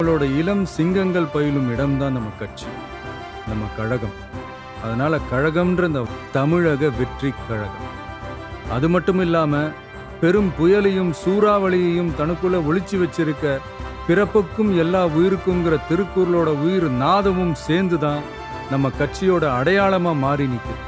நம்மளோட இளம் சிங்கங்கள் பயிலும் இடம்தான் நம்ம கட்சி, நம்ம கழகம். அதனால கழகம்ன்ற இந்த தமிழக வெற்றி கழகம். அது மட்டும் இல்லாம பெரும் புயலையும் சூறாவளியையும் தனக்குள்ள ஒளிச்சு வச்சிருக்க பிறப்புக்கும் எல்லா உயிருக்குங்கிற திருக்குறளோட உயிர் நாதமும் சேர்ந்துதான் நம்ம கட்சியோட அடையாளமா மாறி நிற்குது.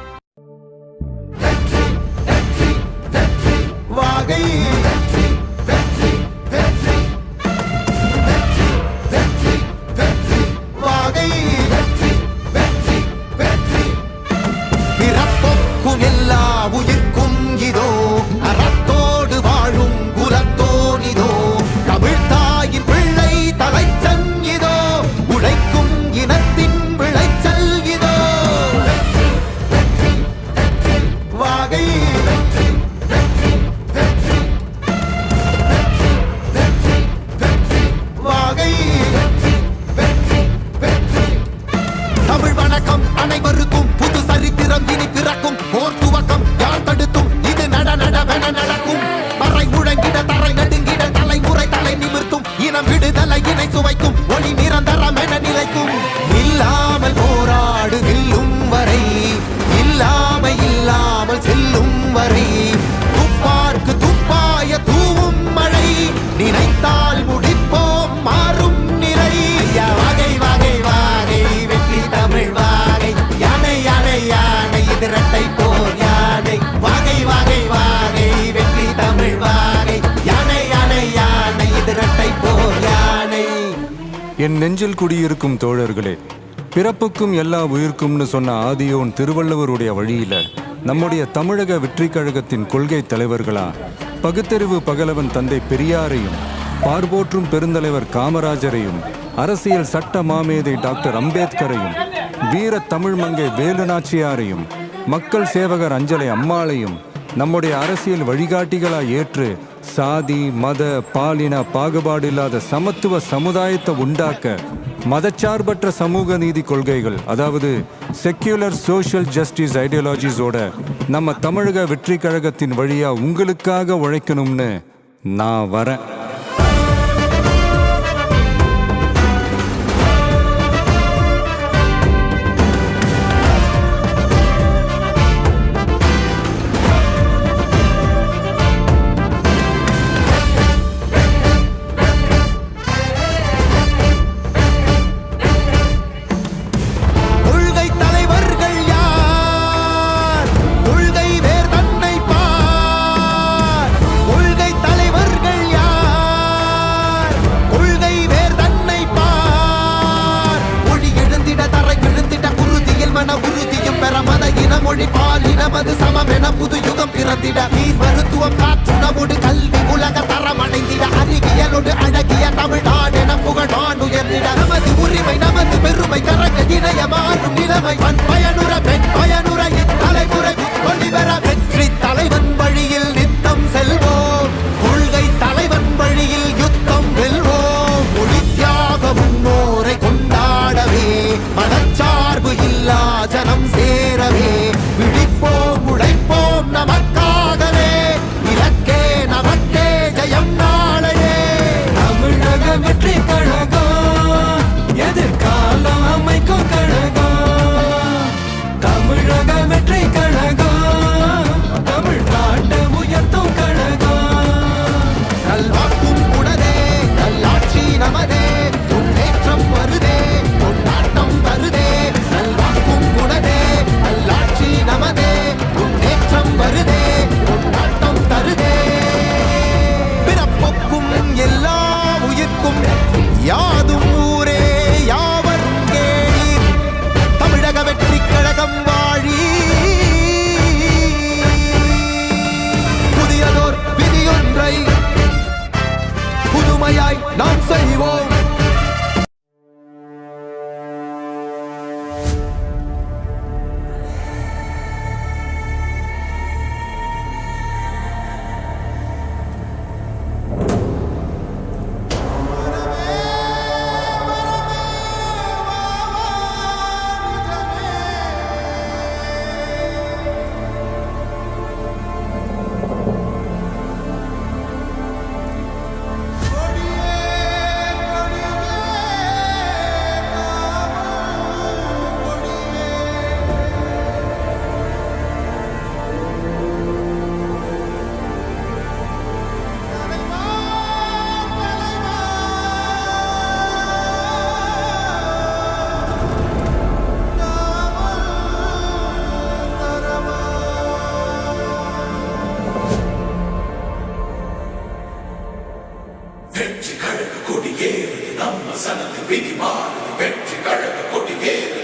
என் நெஞ்சில் குடியிருக்கும் தோழர்களே, பிறப்புக்கும் எல்லா உயிர்க்கும்னு சொன்ன ஆதியோன் திருவள்ளுவருடைய வழியில நம்முடைய தமிழக வெற்றி கழகத்தின் கொள்கை தலைவர்களா பகுத்தறிவு பகலவன் தந்தை பெரியாரையும், பார்போற்றும் பெருந்தலைவர் காமராஜரையும், அரசியல் சட்ட மாமேதை டாக்டர் அம்பேத்கரையும், வீர தமிழ் மங்கை வேலு நாச்சியாரையும், மக்கள் சேவகர் அஞ்சலை அம்மாளையும் நம்முடைய அரசியல் வழிகாட்டிகளா ஏற்று சாதி மத பாலின பாகுபாடு இல்லாத சமத்துவ சமுதாயத்தை உண்டாக்க மதச்சார்பற்ற சமூக நீதி கொள்கைகள், அதாவது செக்யூலர் சோஷியல் ஜஸ்டிஸ் ஐடியாலஜிஸோட நம்ம தமிழக வெற்றி கழகத்தின் வழியா உங்களுக்காக உழைக்கணும்னு நான் வரேன். மொழி பாலினமது சமமென புது யுகம் பிறந்திட, நீர் மருத்துவம் காற்றுணவோடு கல்வி உலக தரமடைந்திட, அறிவியலோடு அழகிய தமிழ்நாடென புகழான் உயர்ந்திட, நமது உரிமை நமது பெருமை கரங்க இணைய மாறும் நிலைமை, பண் பயனுற பெண் பயனுற இத்தலைமுறை ஒளிவர வெற்றி தலைவன் வழியில் நித்தம் செல்வோம், கொள்கை தலைவன் வழியில் யுத்தம் வெல்வோம், மொழி தியாக முன்னோரை கொண்டாடவே, மதச்சார்பு இல்லா ஜனம் சேரவே, விழிப்போம் உழைப்போம் நமக்காகவே, இலக்கே நமக்கே ஜெயம் நாளையே. தமிழக வெற்றி கழகம் எதிர்காலம் அமைக்கும் கழகம், தமிழக வெற்றி கழகம் வெற்றி கழக கொடியேறு நம்ம சனத்து விதி மாறுது வெற்றி கழக கொடியேறு